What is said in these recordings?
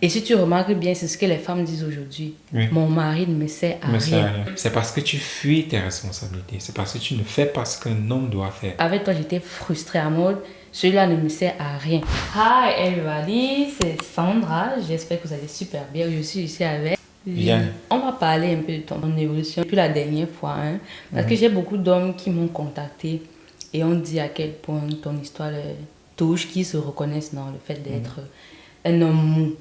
Et si tu remarques bien, c'est ce que les femmes disent aujourd'hui. Oui. Mon mari ne me sert à rien. C'est parce que tu fuis tes responsabilités. C'est parce que tu ne fais pas ce qu'un homme doit faire. Avec toi, j'étais frustrée à mode. Celui-là ne me sert à rien. Hi everybody, c'est Sandra. J'espère que vous allez super bien. Je suis ici avec... Bien. On va parler un peu de ton évolution depuis la dernière fois. Hein, parce que j'ai beaucoup d'hommes qui m'ont contacté et ont dit à quel point ton histoire touche, qui se reconnaissent dans le fait d'être un homme mou.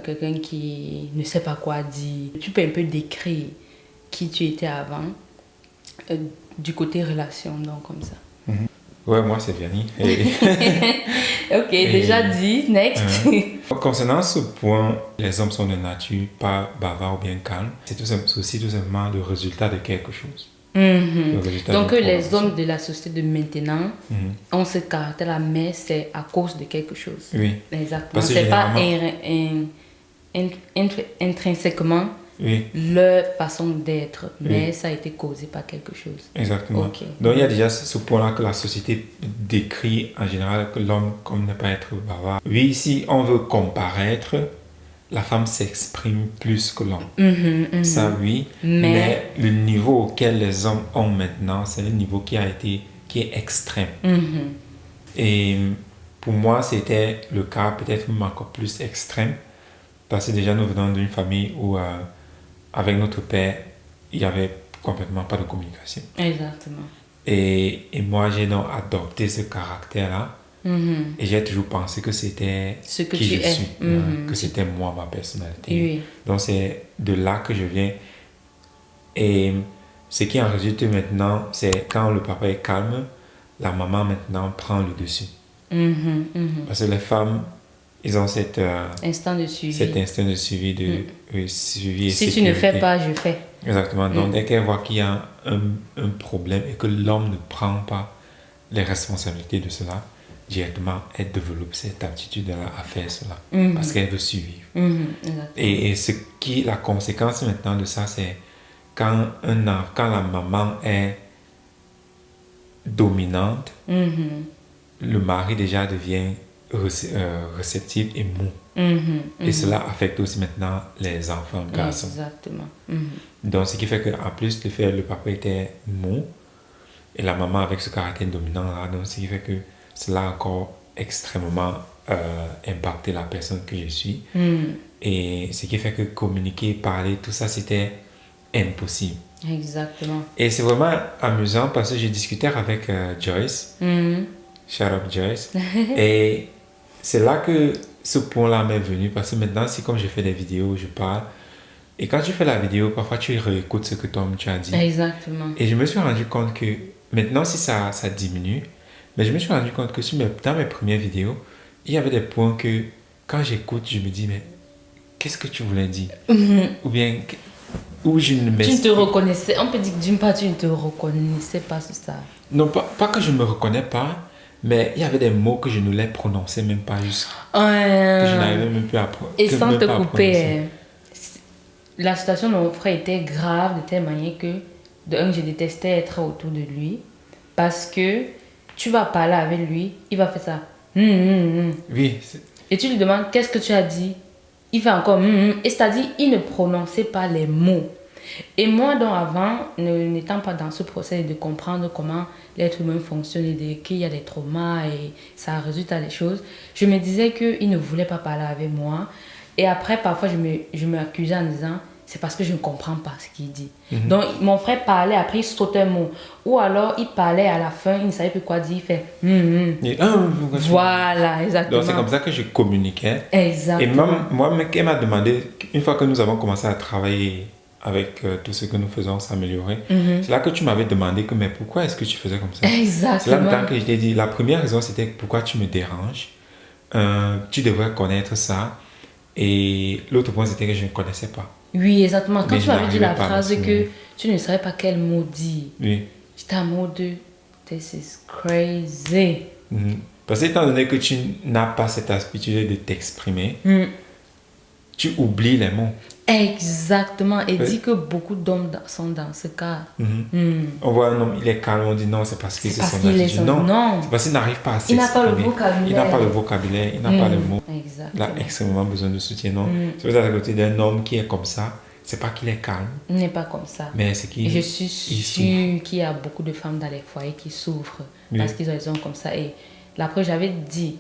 Quelqu'un qui ne sait pas quoi dire. Tu peux un peu décrire qui tu étais avant, du côté relation, donc comme ça. Ouais, moi c'est Vianney. Ok, déjà dit, next. Concernant ce point, les hommes sont de nature pas bavards ou bien calmes. C'est aussi tout simplement le résultat de quelque chose. Le résultat Donc d'une les progression. hommes de la société de maintenant ont ce caractère-là, mais c'est à cause de quelque chose. Oui. Exactement. Parce que C'est pas généralement- intrinsèquement Oui, leur façon d'être, mais ça a été causé par quelque chose. exactement. Ok. Donc il y a déjà ce point-là que la société décrit en général que l'homme comme ne pas être bavard. Oui, si on veut comparaître, la femme s'exprime plus que l'homme. Ça oui, mais le niveau auquel les hommes ont maintenant, c'est un niveau qui est extrême. Et pour moi, c'était le cas peut-être même encore plus extrême parce que déjà nous venons d'une famille où avec notre père, il n'y avait complètement pas de communication. Exactement. Et moi, j'ai donc adopté ce caractère-là. Et j'ai toujours pensé que c'était Ce que qui tu je es. suis, que c'était moi, ma personnalité. Oui. Donc c'est de là que je viens. Et ce qui en résulte maintenant, c'est quand le papa est calme, la maman maintenant prend le dessus. Parce que les femmes, ils ont Instinct de suivi. cet instinct de suivi, suivi et Si tu ne sécurité. fais pas, je fais. Exactement. Donc, dès qu'elle voit qu'il y a un problème et que l'homme ne prend pas les responsabilités de cela, directement, elle développe cette aptitude-là à faire cela. Parce qu'elle veut suivre. Et la conséquence maintenant de ça, c'est quand la maman est dominante, le mari déjà devient réceptif et mou. Et cela affecte aussi maintenant les enfants garçons. Exactement. Donc, ce qui fait qu'en plus, le papa était mou et la maman avec ce caractère dominant-là, donc ce qui fait que cela a encore extrêmement impacté la personne que je suis. Et ce qui fait que communiquer, parler, tout ça, c'était impossible. Exactement. Et c'est vraiment amusant parce que j'ai discuté avec Joyce, shout out Joyce, et c'est là que ce point-là m'est venu parce que maintenant, c'est comme je fais des vidéos, je parle. Et quand tu fais la vidéo, parfois tu réécoutes ce que toi tu as dit. Exactement. Et je me suis rendu compte que maintenant, si ça diminue, mais je me suis rendu compte que dans mes premières vidéos, il y avait des points que quand j'écoute, je me dis, mais qu'est-ce que tu voulais dire? Ou bien, où je ne Tu ne m'exprime. te reconnaissais, on peut dire que d'une part, tu ne te reconnaissais pas sur ça. Non, pas que je ne me reconnais pas, mais il y avait des mots que je ne les prononçais même pas juste. Que je n'arrivais même plus à prononcer. Et sans te couper, la situation de mon frère était grave de telle manière que, de un, je détestais être autour de lui. Parce que tu vas parler avec lui, il va faire ça. Oui. Et tu lui demandes qu'est-ce que tu as dit. Il fait encore et c'est-à-dire il ne prononçait pas les mots. Et moi, donc avant, n'étant pas dans ce procès de comprendre comment l'être humain fonctionne et qu'il y a des traumas et ça résulte à des choses, je me disais qu'il ne voulait pas parler avec moi. Et après, parfois, je me accusais en disant c'est parce que je ne comprends pas ce qu'il dit. Donc, mon frère parlait, après il sautait un mot. Ou alors, il parlait à la fin, il ne savait plus quoi dire, il fait Et, Voilà, exactement. donc c'est comme ça que je communiquais. Exactement. Et moi, elle m'a demandé, une fois que nous avons commencé à travailler avec tout ce que nous faisons, s'améliorer, c'est là que tu m'avais demandé que, mais pourquoi est-ce que tu faisais comme ça? Exactement. C'est là maintenant que je t'ai dit, la première raison c'était pourquoi tu me déranges. Tu devrais connaître ça. Et l'autre point c'était que je ne connaissais pas. Oui, exactement. Quand Mais tu m'avais dit la phrase parce que tu ne savais pas quel mot dire, Oui. j'étais en mode this is crazy. Parce que étant donné que tu n'as pas cette habitude de t'exprimer, tu oublies les mots. Exactement. Et Oui. dit que beaucoup d'hommes sont dans ce cas. On voit un homme, il est calme, on dit non, c'est parce que c'est Parce son qu'il est attitude. son... Non, Non. c'est parce qu'il n'arrive pas à Il n'a pas le s'exprimer. vocabulaire. Il n'a pas le vocabulaire, il n'a pas le mot. Il Exactement. a extrêmement besoin de soutien. Non, c'est pour ça qu'à côté d'un homme qui est comme ça, c'est pas qu'il est calme, Il n'est pas comme ça. mais c'est qu'il Je suis il souffre. sûre qu'il y a beaucoup de femmes dans les foyers qui souffrent Oui. parce qu'ils ont des hommes comme ça. Et la preuve, j'avais dit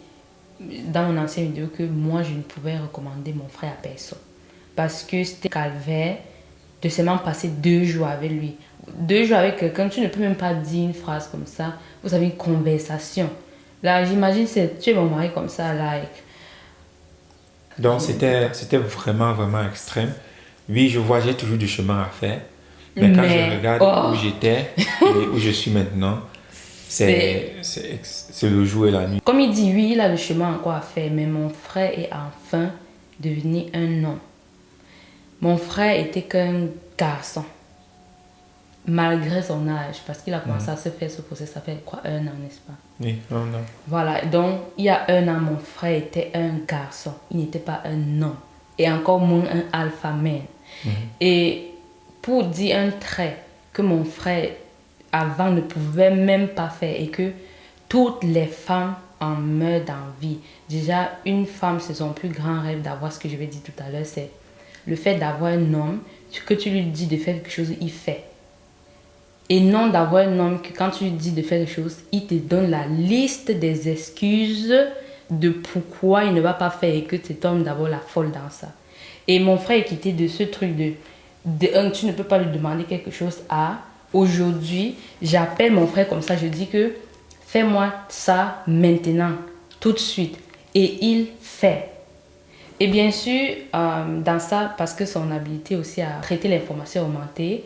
dans mon ancienne vidéo que moi, je ne pouvais recommander mon frère à personne. Parce que c'était calvaire de seulement passer 2 jours avec lui. 2 jours avec quelqu'un, tu ne peux même pas dire une phrase comme ça. Vous avez une conversation. Là, j'imagine, tu es mon mari comme ça, like. Donc c'était vraiment, vraiment extrême. Oui, je vois, j'ai toujours du chemin à faire. Mais quand je regarde où j'étais et où je suis maintenant, c'est le jour et la nuit. Comme il dit, oui, il a le chemin encore à faire, mais mon frère est enfin devenu un homme. Mon frère était qu'un garçon, malgré son âge, parce qu'il a commencé à se faire se poser, ça fait quoi, 1 an, n'est-ce pas? Oui, non. Voilà, donc il y a 1 an, mon frère était un garçon, il n'était pas un homme, et encore moins un alpha man. Et pour dire un trait que mon frère avant ne pouvait même pas faire et que toutes les femmes en meurent d'envie. Déjà, une femme, c'est son plus grand rêve d'avoir ce que je vais dire tout à l'heure, c'est le fait d'avoir un homme, que tu lui dis de faire quelque chose, il fait. Et non d'avoir un homme que quand tu lui dis de faire quelque chose, il te donne la liste des excuses de pourquoi il ne va pas faire et que cet homme d'abord la folle dans ça. Et mon frère est quitté de ce truc de tu ne peux pas lui demander quelque chose à aujourd'hui, j'appelle mon frère comme ça, je dis que fais-moi ça maintenant, tout de suite. Et il fait. Et bien sûr, dans ça, parce que son habilité aussi à traiter l'information augmentée,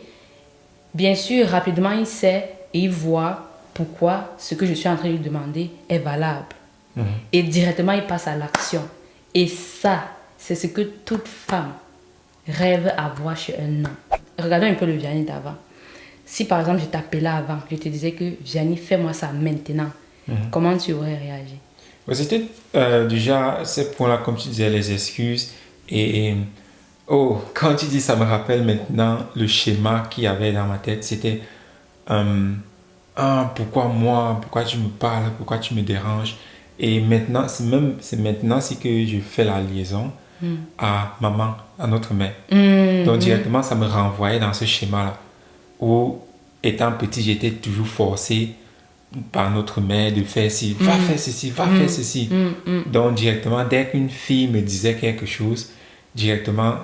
bien sûr, rapidement, il sait et il voit pourquoi ce que je suis en train de lui demander est valable. Et directement, il passe à l'action. Et ça, c'est ce que toute femme rêve à voir chez un homme. Regardons un peu le Vianney d'avant. Si par exemple, je t'appelais avant, je te disais que Vianney, fais-moi ça maintenant, comment tu aurais réagi? C'était déjà ces points-là, comme tu disais, les excuses. Quand tu dis ça me rappelle maintenant le schéma qu'il y avait dans ma tête, c'était pourquoi moi, pourquoi tu me parles, pourquoi tu me déranges. Et maintenant, c'est maintenant que je fais la liaison à maman, à notre mère. Donc directement, ça me renvoyait dans ce schéma-là où, étant petit, j'étais toujours forcé par notre mère de faire ci, va faire ceci, va faire ceci. Donc directement, dès qu'une fille me disait quelque chose, directement,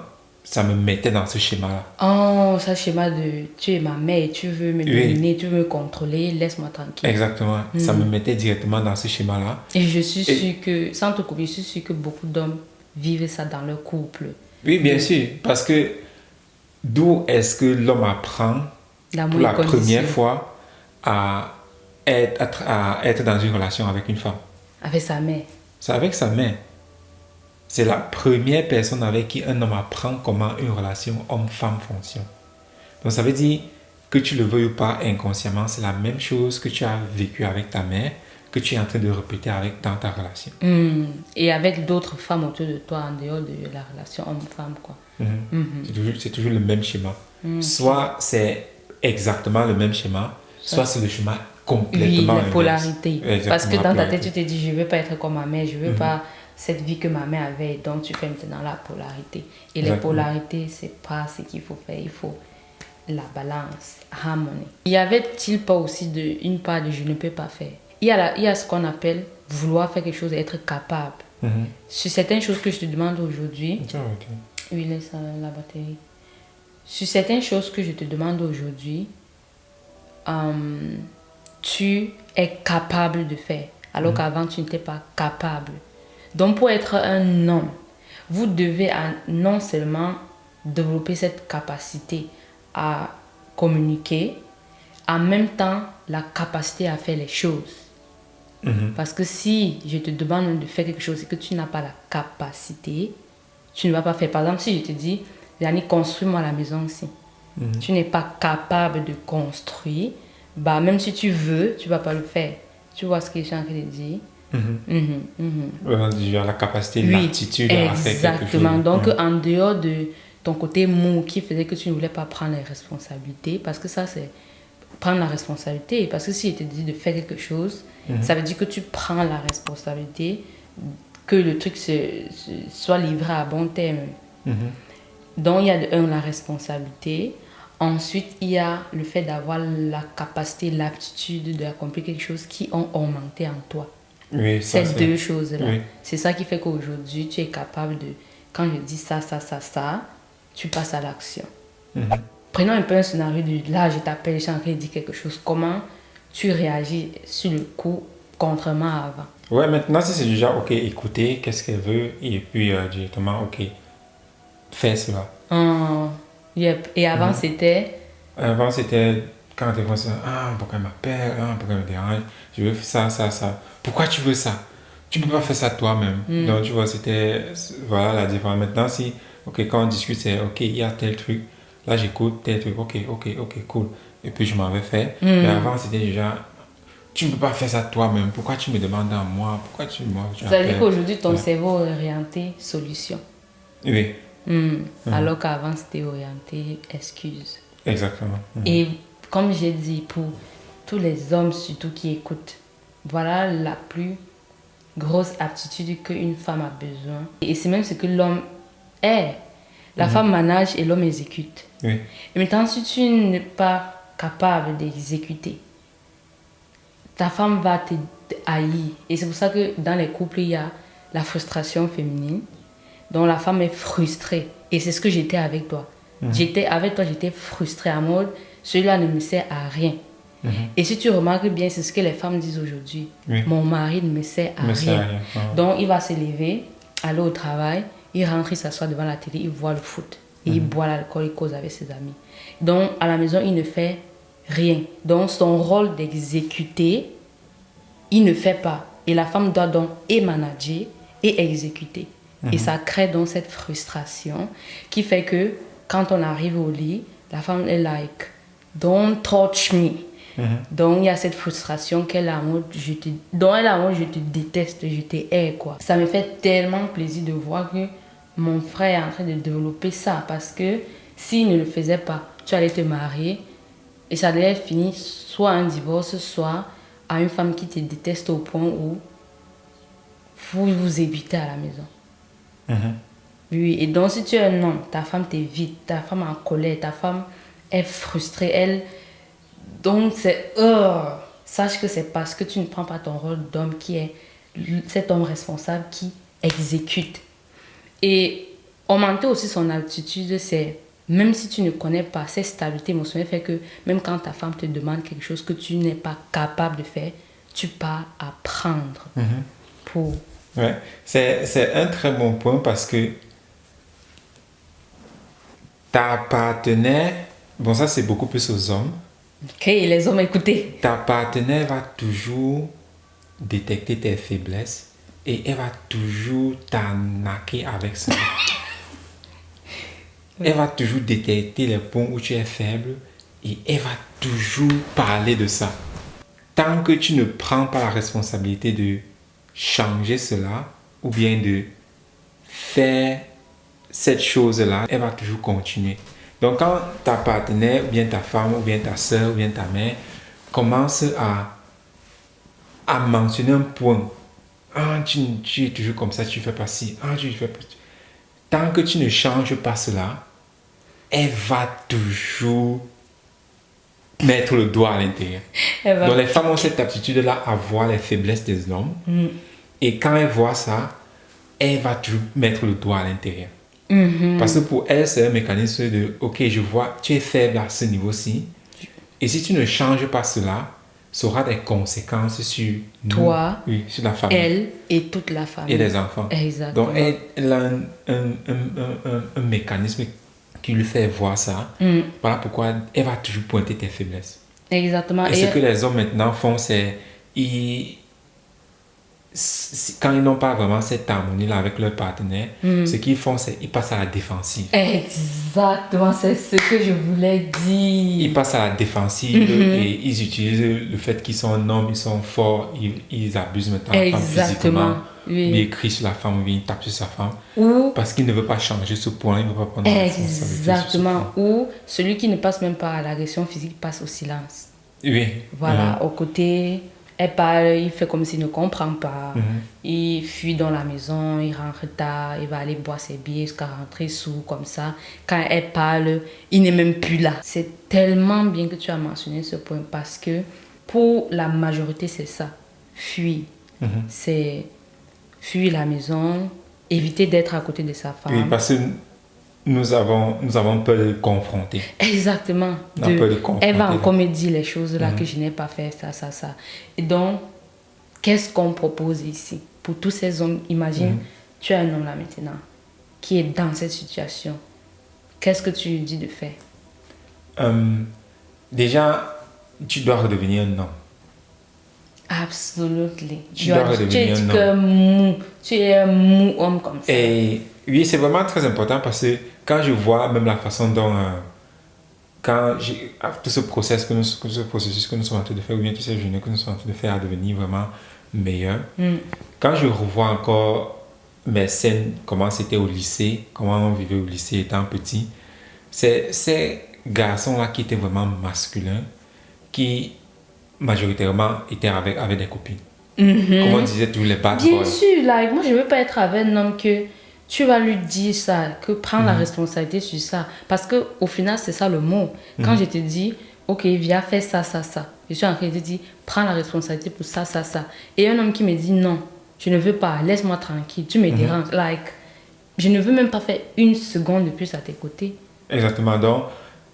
ça me mettait dans ce schéma-là. Oh, ce schéma de tu es ma mère, tu veux me dominer, tu veux me contrôler, laisse-moi tranquille. Exactement, ça me mettait directement dans ce schéma-là. Et je suis sûre que, sans te couper, je suis sûre que beaucoup d'hommes vivent ça dans leur couple. Oui, bien sûr, parce que d'où est-ce que l'homme apprend pour la première fois à être dans une relation avec une femme? Avec sa mère. C'est avec sa mère. C'est la première personne avec qui un homme apprend comment une relation homme-femme fonctionne. Donc ça veut dire que tu le veuilles ou pas inconsciemment, c'est la même chose que tu as vécu avec ta mère, que tu es en train de répéter dans ta relation. Et avec d'autres femmes autour de toi en dehors de la relation homme-femme, quoi. C'est toujours le même schéma. Soit c'est exactement le même schéma, soit c'est le schéma complètement la polarité. Parce que dans ta tête, tu te dis, je ne veux pas être comme ma mère, je ne veux pas cette vie que ma mère avait, donc tu fais maintenant la polarité. Et les polarités, ce n'est pas ce qu'il faut faire, il faut la balance, harmonie. Y avait-il pas aussi une part de je ne peux pas faire? Il y a ce qu'on appelle vouloir faire quelque chose et être capable. Sur certaines choses que je te demande aujourd'hui, oui, laisse la batterie. Sur certaines choses que je te demande aujourd'hui, tu es capable de faire, alors qu'avant tu n'étais pas capable. Donc pour être un homme, vous devez non seulement développer cette capacité à communiquer, en même temps la capacité à faire les choses. Parce que si je te demande de faire quelque chose et que tu n'as pas la capacité, tu ne vas pas faire. Par exemple, si je te dis, Yannick, construis-moi la maison ici. Tu n'es pas capable de construire, bah, même si tu veux, tu ne vas pas le faire. Tu vois ce que je suis en train de dire? La capacité, l'aptitude à faire quelque chose. Exactement. Donc, en dehors de ton côté mou qui faisait que tu ne voulais pas prendre les responsabilités. Parce que ça, c'est prendre la responsabilité. Parce que si je te dis de faire quelque chose, ça veut dire que tu prends la responsabilité, que le truc soit livré à bon terme. Donc, il y a de un, la responsabilité. Ensuite, il y a le fait d'avoir la capacité, l'aptitude d'accomplir quelque chose qui ont augmenté en toi. Oui, ça, Ces deux choses-là. Oui. C'est ça qui fait qu'aujourd'hui, tu es capable de... Quand je dis ça, tu passes à l'action. Prenons un peu un scénario de là, je t'appelle, je suis en train de dire quelque chose. Comment tu réagis sur le coup, contrairement à avant? Ouais, maintenant, si c'est déjà, ok, écouter, qu'est-ce qu'elle veut, et puis directement, ok, faire cela. Yep. Et avant, c'était... Avant, c'était quand tu vois ça, ah, pourquoi elle m'appelle, ah, pourquoi elle me dérange, je veux ça, ça, ça. Pourquoi tu veux ça? Tu peux pas faire ça toi-même. Donc, tu vois, voilà la différence. Maintenant, si, ok, quand on discute, c'est, ok, il y a tel truc, là, j'écoute tel truc, ok, cool. Et puis, je m'en vais faire. Mais avant, c'était déjà, tu ne peux pas faire ça toi-même. Pourquoi tu me demandes à moi? Pourquoi tu Ça veut dire qu'aujourd'hui, ton cerveau est orienté solution. Oui. Alors qu'avant, c'était orienté excuse. Exactement. Et comme j'ai dit, pour tous les hommes surtout qui écoutent, voilà la plus grosse aptitude qu'une femme a besoin. Et c'est même ce que l'homme est. La femme manage et l'homme exécute. Oui. Et maintenant, si tu n'es pas capable d'exécuter, ta femme va te haïr. Et c'est pour ça que dans les couples, il y a la frustration féminine, dont la femme est frustrée. Et c'est ce que j'étais avec toi. Avec toi, j'étais frustrée à mode, celui-là ne me sert à rien. Et si tu remarques bien, c'est ce que les femmes disent aujourd'hui. Oui. Mon mari ne me sert à rien. Donc, il va se lever, aller au travail, il rentre, il s'assoit devant la télé, il voit le foot. Et il boit l'alcool, il cause avec ses amis. Donc, à la maison, il ne fait rien. Donc, son rôle d'exécuter, il ne fait pas. Et la femme doit donc et manager et exécuter. Et ça crée donc cette frustration qui fait que quand on arrive au lit, la femme est like, don't touch me. Donc il y a cette frustration qu'elle a en mode, je te déteste, je te hais, quoi. Ça me fait tellement plaisir de voir que mon frère est en train de développer ça, parce que s'il ne le faisait pas, tu allais te marier et ça allait finir soit un divorce, soit à une femme qui te déteste au point où vous vous évitez à la maison. Oui, et donc si tu es un homme, ta femme t'évite, ta femme est en colère, ta femme est frustrée, donc c'est... sache que c'est parce que tu ne prends pas ton rôle d'homme qui est cet homme responsable qui exécute. Et augmenter aussi son altitude, c'est... Même si tu ne connais pas cette stabilité émotionnelle, fait que même quand ta femme te demande quelque chose que tu n'es pas capable de faire, tu pars apprendre pour... Ouais, c'est un très bon point parce que ta partenaire, bon ça c'est beaucoup plus aux hommes. Ok, les hommes, écoutez. Ta partenaire va toujours détecter tes faiblesses et elle va toujours t'arnaquer avec ça. Elle va toujours détecter les points où tu es faible et elle va toujours parler de ça. Tant que tu ne prends pas la responsabilité de changer cela ou bien de faire cette chose-là, elle va toujours continuer. Donc quand ta partenaire, ou bien ta femme, ou bien ta soeur, ou bien ta mère commence à mentionner un point, ah, tu es toujours comme ça, tu fais pas ci, ah, tu fais pas... Tant que tu ne changes pas cela, elle va toujours mettre le doigt à l'intérieur. Donc les femmes ont cette aptitude-là à voir les faiblesses des hommes. Et quand elle voit ça, elle va toujours mettre le doigt à l'intérieur. Parce que pour elle, c'est un mécanisme de, ok, je vois, tu es faible à ce niveau-ci. Et si tu ne changes pas cela, ça aura des conséquences sur nous, toi, oui, sur la famille, elle et toute la famille. Et les enfants. Exactement. Donc elle a un mécanisme qui lui fait voir ça. Voilà pourquoi elle va toujours pointer tes faiblesses. Exactement. Et ce que les hommes maintenant font, c'est quand ils n'ont pas vraiment cette harmonie-là avec leur partenaire, ce qu'ils font, c'est qu'ils passent à la défensive. Exactement, c'est ce que je voulais dire. Ils passent à la défensive et ils utilisent le fait qu'ils sont un homme, ils sont forts, ils abusent maintenant de la femme physiquement. Oui. Ils crient sur la femme ou bien ils tapent sur sa femme. Ou, parce qu'il ne veut pas changer ce point, il ne veut pas prendre la responsabilité. Exactement. Ou celui qui ne passe même pas à l'agression physique passe au silence. Oui. Voilà, au côté, elle parle, il fait comme s'il ne comprend pas. Il fuit dans la maison, il rentre tard, il va aller boire ses billets jusqu'à rentrer sous, comme ça. Quand elle parle, il n'est même plus là. C'est tellement bien que tu as mentionné ce point parce que pour la majorité, c'est ça. Fuir. C'est fuir la maison, éviter d'être à côté de sa femme. Oui, parce que nous avons peur de confronter. Exactement. On a peur de confronter. Elle va encore me dire les choses là que je n'ai pas fait, ça. Et donc, qu'est-ce qu'on propose ici? Pour tous ces hommes, imagine, tu as un homme là maintenant qui est dans cette situation. Qu'est-ce que tu lui dis de faire? Déjà, tu dois redevenir un homme. Absolument. Tu dois redevenir un homme. Tu es un mou homme comme ça. Et oui, c'est vraiment très important parce que quand je vois même la façon dont tout ce processus que nous sommes en train de faire, ou bien toutes ces journées que nous sommes en train de faire à devenir vraiment meilleur, quand je revois encore mes scènes, comment c'était au lycée, comment on vivait au lycée étant petit, c'est ces garçons-là qui étaient vraiment masculins, qui majoritairement étaient avec des copines. Comme on disait, tous les bad boys. Bien sûr, like, moi je ne veux pas être avec un homme que tu vas lui dire ça, que prends la responsabilité sur ça. Parce qu'au final, c'est ça le mot. Quand je te dis, ok, viens faire ça, je suis en train de te dire, prends la responsabilité pour ça. Et un homme qui me dit, non, je ne veux pas, laisse-moi tranquille, tu me déranges. Like, je ne veux même pas faire une seconde de plus à tes côtés. Exactement. Donc,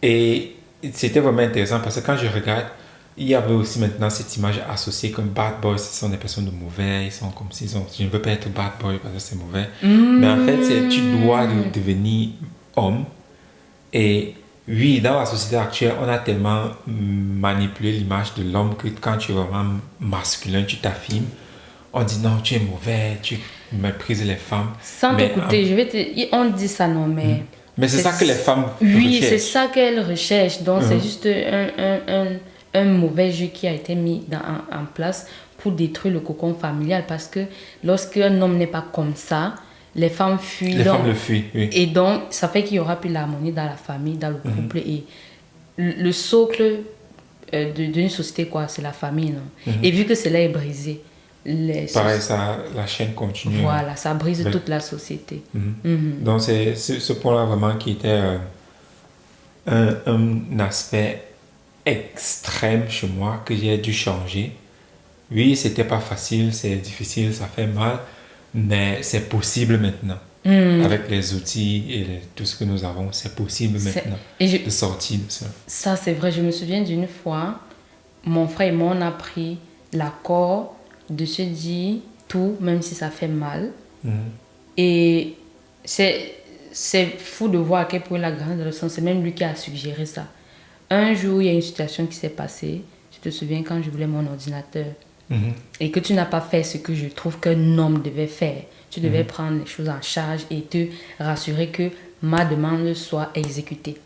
et c'était vraiment intéressant parce que quand je regarde, il y avait aussi maintenant cette image associée comme bad boys, ce sont des personnes de mauvais, ils sont comme si je ne veux pas être bad boy parce que c'est mauvais. Mais en fait, tu dois devenir homme. Et oui, dans la société actuelle, on a tellement manipulé l'image de l'homme que quand tu es vraiment masculin, tu t'affirmes. On dit non, tu es mauvais, tu méprises les femmes. Sans t'écouter, on dit ça, non, mais... Mais c'est ça que les femmes Oui, recherchent. c'est ça qu'elles recherchent. Donc, c'est juste un mauvais jeu qui a été mis en place pour détruire le cocon familial. Parce que lorsqu'un homme n'est pas comme ça, les femmes fuient. Les femmes le fuient, oui. Et donc, ça fait qu'il n'y aura plus l'harmonie dans la famille, dans le couple. Et le socle d'une société, quoi, c'est la famille, non? Et vu que cela est brisé, pareil, la chaîne continue. Voilà, ça brise toute la société. Donc, c'est ce point-là vraiment qui était un aspect extrême chez moi que j'ai dû changer. Oui, c'était pas facile, c'est difficile, ça fait mal, mais c'est possible maintenant. Avec les outils et tout ce que nous avons, c'est possible maintenant de sortir de ça. Ça, c'est vrai. Je me souviens d'une fois, mon frère et moi, on a pris l'accord de se dire tout, même si ça fait mal. Et c'est fou de voir à quel point la grande adolescence, c'est même lui qui a suggéré ça. Un jour, il y a une situation qui s'est passée. Je te souviens quand je voulais mon ordinateur. Et que tu n'as pas fait ce que je trouve qu'un homme devait faire. Tu devais prendre les choses en charge et te rassurer que ma demande soit exécutée.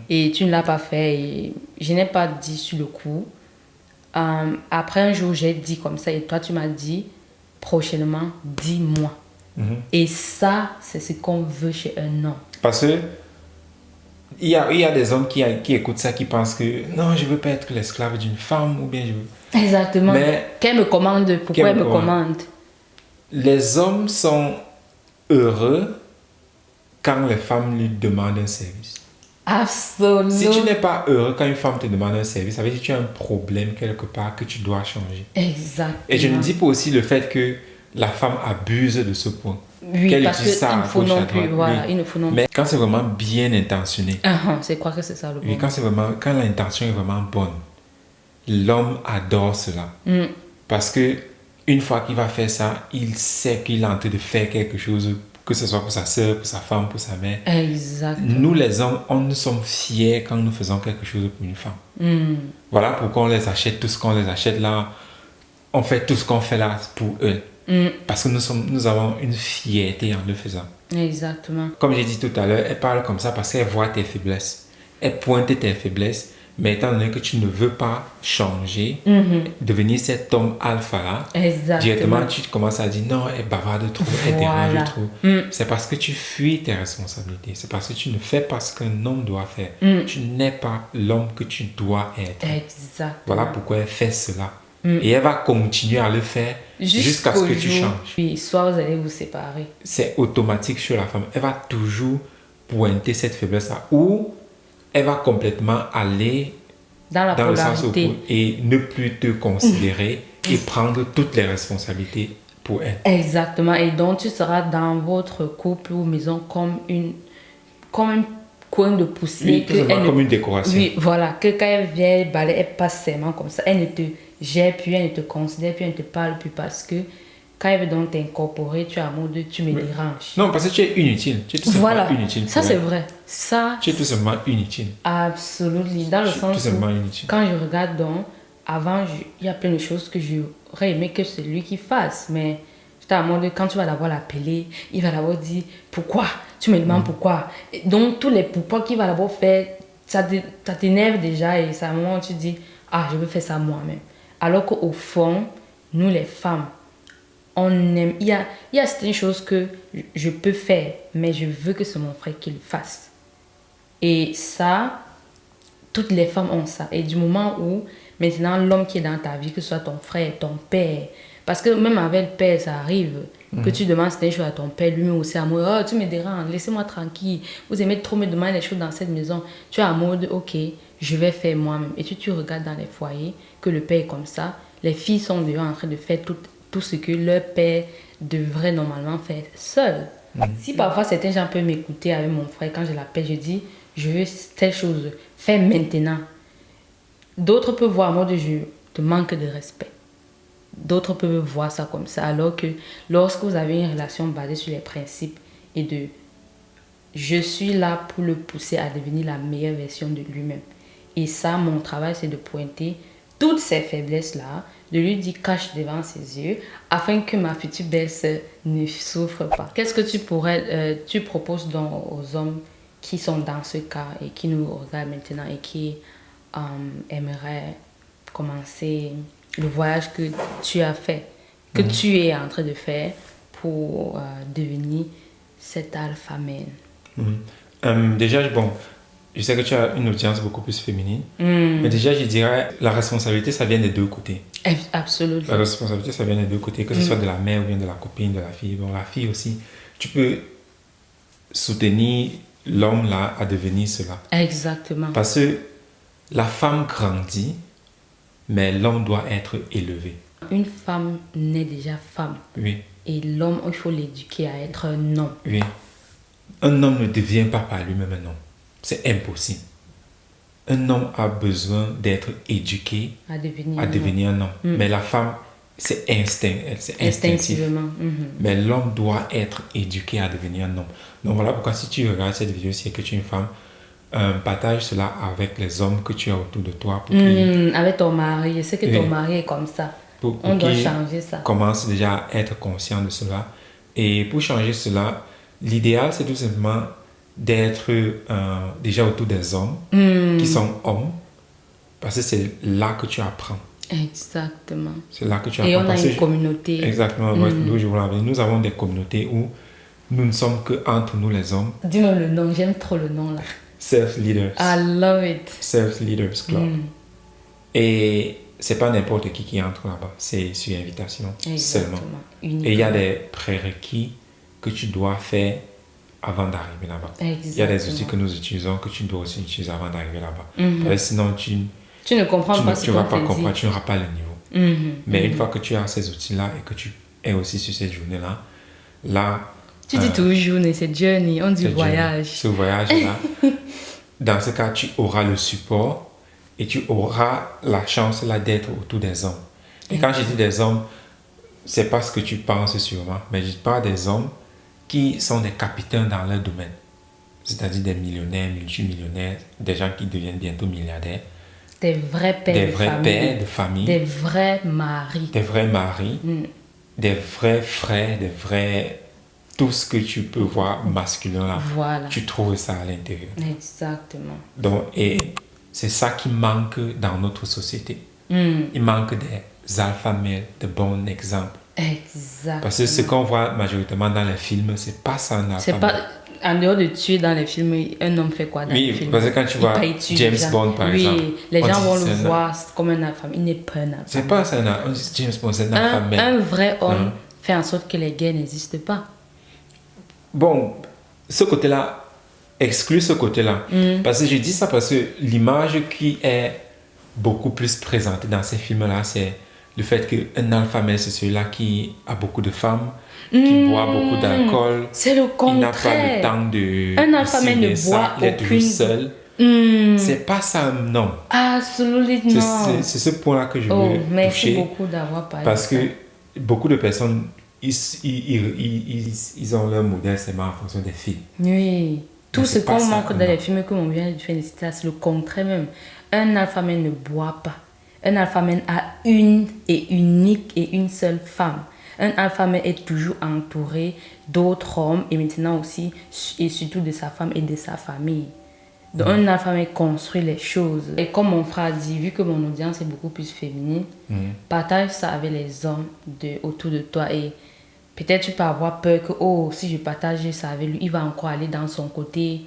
Et tu ne l'as pas fait. Et je n'ai pas dit sur le coup. Après un jour, j'ai dit comme ça. Et toi, tu m'as dit, prochainement, dis-moi. Et ça, c'est ce qu'on veut chez un homme. Parce que il y a des hommes qui écoutent ça, qui pensent que non, je ne veux pas être l'esclave d'une femme ou bien je veux... Exactement. Mais qu'elle me commande, pourquoi elle me commande? Les hommes sont heureux quand les femmes lui demandent un service. Absolument. Si tu n'es pas heureux quand une femme te demande un service, ça veut dire que tu as un problème quelque part que tu dois changer. Exactement. Et je ne dis pas aussi le fait que la femme abuse de ce point. Oui, parce qu'il ne faut non plus. Voilà, il ne faut non plus. Mais quand c'est vraiment bien intentionné. C'est quoi que c'est ça le bon? Oui, quand l'intention est vraiment bonne, l'homme adore cela. Parce que une fois qu'il va faire ça, il sait qu'il est en train de faire quelque chose, que ce soit pour sa soeur, pour sa femme, pour sa mère. Exactement. Nous les hommes, nous sommes fiers quand nous faisons quelque chose pour une femme. Voilà pourquoi on les achète tout ce qu'on les achète là. On fait tout ce qu'on fait là pour eux. Parce que nous avons une fierté en le faisant. Exactement. Comme j'ai dit tout à l'heure, elle parle comme ça parce qu'elle voit tes faiblesses. Elle pointe tes faiblesses, mais étant donné que tu ne veux pas changer, devenir cet homme alpha-là, directement tu commences à dire non, elle bavarde trop, elle dérange trop. C'est parce que tu fuis tes responsabilités. C'est parce que tu ne fais pas ce qu'un homme doit faire. Tu n'es pas l'homme que tu dois être. Exactement. Voilà pourquoi elle fait cela. Et elle va continuer à le faire jusqu'à ce que tu changes. Puis, soit vous allez vous séparer. C'est automatique sur la femme. Elle va toujours pointer cette faiblesse-là. Ou elle va complètement aller dans le sens où et ne plus te considérer et prendre toutes les responsabilités pour elle. Exactement. Et donc, tu seras dans votre couple ou maison comme un coin de poussière. Oui, comme une décoration. Oui, voilà. Que quand elle vient balayer, elle passe ses mains comme ça. Elle ne te gère plus, elle ne te considère plus, elle ne te parle plus parce que quand elle veut donc t'incorporer, tu es en mode tu me déranges. Non, parce que tu es inutile. Tu es tout simplement inutile. Ça, c'est vrai. Ça, tu es tout simplement inutile. Absolument. Dans le sens où, quand je regarde donc, avant, il y a plein de choses que j'aurais aimé que c'est lui qui fasse. Mais j'étais en mode, quand tu vas d'abord l'appeler, il va d'abord dire pourquoi. Tu me demandes pourquoi. Et donc, tous les pourquoi qu'il va d'abord faire, ça t'énerve déjà et c'est un moment où tu dis, ah, je veux faire ça moi-même. Alors qu'au fond, nous les femmes, on aime. Il y a certaines choses que je peux faire, mais je veux que c'est mon frère qui le fasse. Et ça, toutes les femmes ont ça. Et du moment où, maintenant, l'homme qui est dans ta vie, que ce soit ton frère, ton père, parce que même avec le père, ça arrive, que tu demandes certaines choses à ton père, lui aussi à mode, oh, tu me déranges, laissez-moi tranquille, vous aimez trop me demander des choses dans cette maison. Tu es en mode, ok, je vais faire moi-même. Et tu regardes dans les foyers, que le père est comme ça, les filles sont déjà en train de faire tout ce que leur père devrait normalement faire seul. Si parfois certains gens peuvent m'écouter avec mon frère, quand je l'appelle, je dis, je veux telle chose, fais maintenant. D'autres peuvent voir en mode je te manque de respect. D'autres peuvent voir ça comme ça, alors que lorsque vous avez une relation basée sur les principes et de je suis là pour le pousser à devenir la meilleure version de lui-même. Et ça, mon travail, c'est de pointer toutes ces faiblesses-là, de lui dire cache devant ses yeux, afin que ma future belle-sœur ne souffre pas. Qu'est-ce que tu proposes donc aux hommes qui sont dans ce cas et qui nous regardent maintenant et qui aimeraient commencer le voyage que tu as fait, que tu es en train de faire pour devenir cet alpha man? Déjà, bon, je sais que tu as une audience beaucoup plus féminine, mais déjà, je dirais, la responsabilité, ça vient des deux côtés. Absolument. La responsabilité, ça vient des deux côtés, que ce soit de la mère ou bien de la copine, de la fille. Bon, la fille aussi, tu peux soutenir l'homme là à devenir cela. Exactement. Parce que la femme grandit, mais l'homme doit être élevé. Une femme naît déjà femme. Oui. Et l'homme, il faut l'éduquer à être un homme. Oui. Un homme ne devient pas par lui-même un homme. C'est impossible. Un homme a besoin d'être éduqué à devenir un homme. Mais la femme, c'est instinctif. Mais l'homme doit être éduqué à devenir un homme. Donc voilà pourquoi si tu regardes cette vidéo, si que tu es une femme, partage cela avec les hommes que tu as autour de toi. Avec ton mari. Je sais que ton mari est comme ça. On doit changer ça. Commence déjà à être conscient de cela. Et pour changer cela, l'idéal, c'est tout simplement d'être déjà autour des hommes qui sont hommes. Parce que c'est là que tu apprends. Exactement. C'est là que tu apprends. Et on a une communauté. Exactement. Nous avons des communautés où nous ne sommes qu'entre nous les hommes. Dis-moi le nom, j'aime trop le nom là. Self-Leaders. I love it. Self-Leaders Club. Et c'est pas n'importe qui entre là-bas. C'est sur invitation. Exactement. Seulement. Uniquement. Et il y a des prérequis que tu dois faire avant d'arriver là-bas. Il y a des outils que nous utilisons que tu dois aussi utiliser avant d'arriver là-bas. Parce que sinon, tu ne comprends pas ce tu vas pas comprendre, tu n'auras pas le niveau. Mais une fois que tu as ces outils-là et que tu es aussi sur cette journée-là, tu dis toujours, c'est journey, on dit voyage. Ce voyage-là, dans ce cas, tu auras le support et tu auras la chance là d'être autour des hommes. Et quand je dis des hommes, c'est pas ce que tu penses sûrement, mais je parle des hommes qui sont des capitaines dans leur domaine. C'est-à-dire des millionnaires, multimillionnaires, des gens qui deviennent bientôt milliardaires. Des vrais pères de famille. Des vrais maris. Des vrais maris. des vrais frères, des vrais... Tout ce que tu peux voir masculin là, Voilà. tu trouves ça à l'intérieur. Exactement. Donc, et c'est ça qui manque dans notre société. Il manque des alpha males, de bons exemples. Exactement. Parce que ce qu'on voit majoritairement dans les films, c'est pas ça un alpha C'est male. pas en dehors de tuer dans les films, un homme fait quoi dans les films? Parce que quand tu vois James Bond par exemple, les on gens dit vont le c'est voir comme un alpha. Il n'est pas un alpha. c'est pas ça, on dit James Bond, c'est un alpha male. Un vrai homme fait en sorte que les guerres n'existent pas. Bon, ce côté-là, exclut ce côté-là. Parce que je dis ça parce que l'image qui est beaucoup plus présentée dans ces films-là, c'est le fait qu'un alpha male, c'est celui-là qui a beaucoup de femmes, qui boit beaucoup d'alcool. C'est le contraire. Il n'a pas le temps de... Un alpha male ne boit il est toujours seul. C'est pas ça, non. Absolument. C'est ce point-là que je veux merci toucher. beaucoup d'avoir parlé. Parce que beaucoup de personnes, ils ont leur modèle seulement en fonction des films. Oui. Tout Mais ce c'est pas qu'on ça, manque dans non. les films que l'on vient de faire, c'est le contraire même. Un alpha male ne boit pas. Un alpha male a une et unique et une seule femme. Un alpha male est toujours entouré d'autres hommes et maintenant aussi et surtout de sa femme et de sa famille. Donc un alpha male construit les choses. Et comme mon frère a dit, vu que mon audience est beaucoup plus féminine, partage ça avec les hommes autour de toi et peut-être tu peux avoir peur que si je partage ça avec lui, il va encore aller dans son côté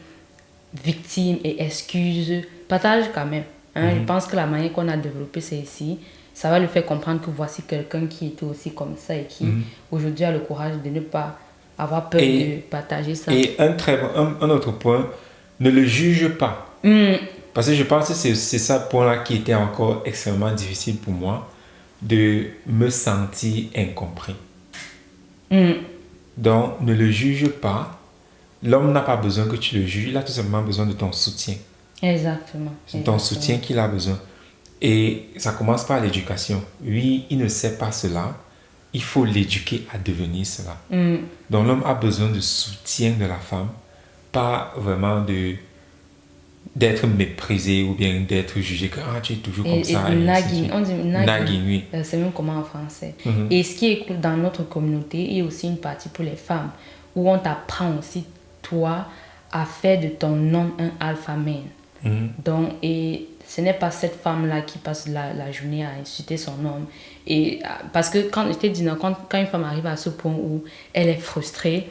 victime et excuse. Partage quand même. Je pense que la manière qu'on a développé c'est ici, ça va lui faire comprendre que voici quelqu'un qui était aussi comme ça et qui aujourd'hui a le courage de ne pas avoir peur de partager ça. Et un autre point, ne le juge pas. Parce que je pense que c'est ça point-là qui était encore extrêmement difficile pour moi, de me sentir incompris. Donc, ne le juge pas. L'homme n'a pas besoin que tu le juges, il a tout simplement besoin de ton soutien. Exactement. C'est ton soutien qu'il a besoin. Et ça commence par l'éducation. Oui, il ne sait pas cela. Il faut l'éduquer à devenir cela. Donc l'homme a besoin de soutien de la femme, pas vraiment d'être méprisé ou bien d'être jugé que tu es toujours comme ça. Nagging, on dit nagging, oui. C'est même comment en français. Et ce qui est cool dans notre communauté, il y a aussi une partie pour les femmes où on t'apprend aussi, toi, à faire de ton homme un alpha male. Donc, et ce n'est pas cette femme-là qui passe la journée à insulter son homme. Et, parce que quand une femme arrive à ce point où elle est frustrée,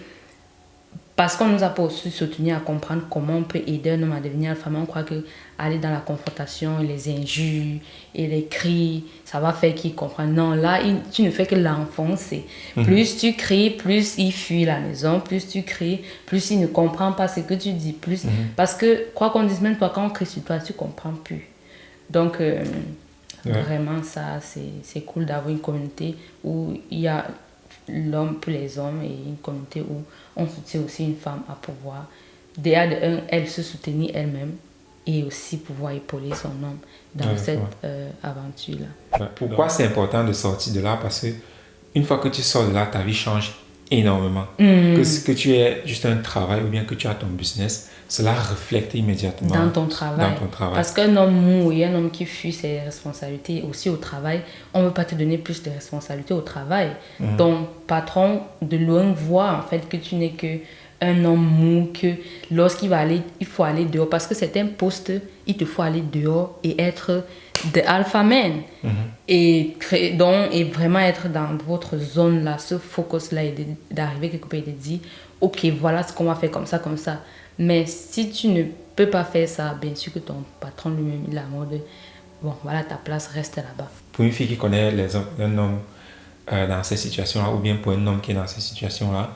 parce qu'on nous a pas aussi soutenu à comprendre comment on peut aider un homme à devenir alpha male, on croit que aller dans la confrontation, les injures et les cris, ça va faire qu'il comprenne. Non, là, tu ne fais que l'enfoncer. Plus tu cries, plus il fuit la maison, plus tu cries, plus il ne comprend pas ce que tu dis. Parce que, quoi qu'on dise, même toi, quand on crie sur toi, tu ne comprends plus. Donc, vraiment, ça, c'est cool d'avoir une communauté où il y a l'homme pour les hommes et une communauté où on soutient aussi une femme à pouvoir, déjà elle se soutenir elle-même et aussi pouvoir épauler son homme dans cette aventure-là. Pourquoi c'est important de sortir de là? Parce que une fois que tu sors de là, ta vie change énormément. Que tu aies juste un travail ou bien que tu as ton business, cela reflète immédiatement dans ton travail. Parce qu'un homme mou et un homme qui fuit ses responsabilités aussi au travail, on ne veut pas te donner plus de responsabilités au travail. Ton patron de loin voit en fait que tu n'es que un homme mou, que lorsqu'il va aller, il faut aller dehors. Parce que c'est un poste, il te faut aller dehors et être de alpha man. Et vraiment être dans votre zone là, ce focus là, et d'arriver quelque part et de dire ok, voilà ce qu'on va faire comme ça. Mais si tu ne peux pas faire ça, bien sûr que ton patron lui-même, il a mode, bon, voilà, ta place reste là-bas. Pour une fille qui connaît un homme dans ces situations-là, ou bien pour un homme qui est dans ces situations-là,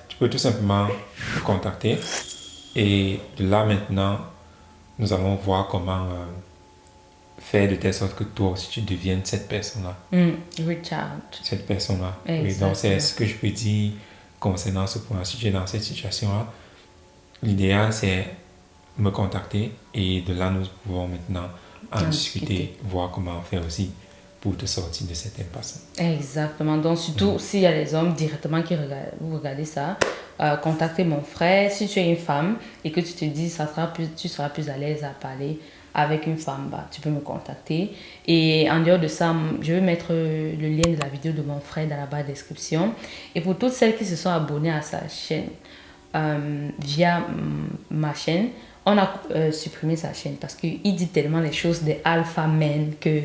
tu peux tout simplement me contacter. Et de là maintenant, nous allons voir comment faire de telle sorte que toi aussi tu deviennes cette personne-là. Richard. Cette personne-là. Oui, donc c'est ce que je peux dire concernant ce point. Si tu es dans cette situation-là, l'idéal c'est me contacter et de là nous pouvons maintenant en discuter, voir comment faire aussi pour te sortir de cette impasse. Exactement. Donc surtout s'il y a des hommes directement qui regardez ça, contactez mon frère. Si tu es une femme et que tu te dis tu seras plus à l'aise à parler avec une femme, bah, tu peux me contacter. Et en dehors de ça, je vais mettre le lien de la vidéo de mon frère dans la barre de description. Et pour toutes celles qui se sont abonnées à sa chaîne via ma chaîne, on a supprimé sa chaîne parce qu'il dit tellement les choses des alpha men que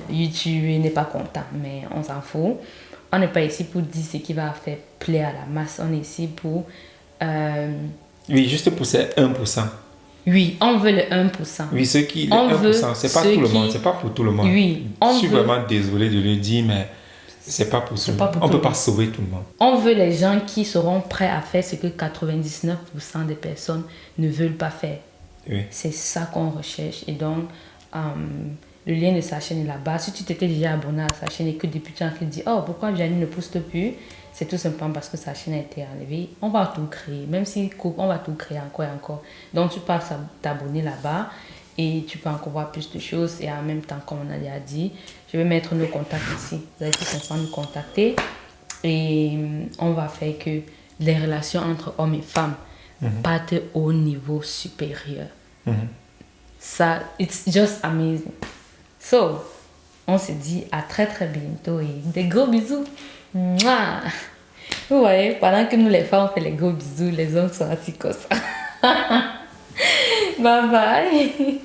YouTube n'est pas content. Mais on s'en fout. On n'est pas ici pour dire ce qui va faire plaisir à la masse. On est ici pour... Oui, juste pour ces 1%. Oui, on veut le 1%. Oui, ceux qui... Le 1%, c'est pas tout le monde. C'est pas pour tout le monde. Oui, je suis vraiment désolé de le dire, mais c'est pas pour tout le monde. On ne peut pas sauver tout le monde. On veut les gens qui seront prêts à faire ce que 99% des personnes ne veulent pas faire. Oui. C'est ça qu'on recherche. Et donc, le lien de sa chaîne est là-bas. Si tu t'étais déjà abonné à sa chaîne et que depuis tu as dit « Oh, pourquoi Vianney ne poste plus ?» C'est tout simplement parce que sa chaîne a été enlevée. On va tout créer. Même si on va tout créer encore et encore. Donc, tu passes à t'abonner là-bas et tu peux encore voir plus de choses. Et en même temps, comme on a déjà dit, je vais mettre nos contacts ici. Vous allez tout simplement nous contacter. Et on va faire que les relations entre hommes et femmes partent au niveau supérieur. Ça, it's just amazing. So, on se dit à très très bientôt et des gros bisous. Mouah. Vous voyez, pendant que nous les femmes on fait les gros bisous, les hommes sont assis comme ça. Bye bye.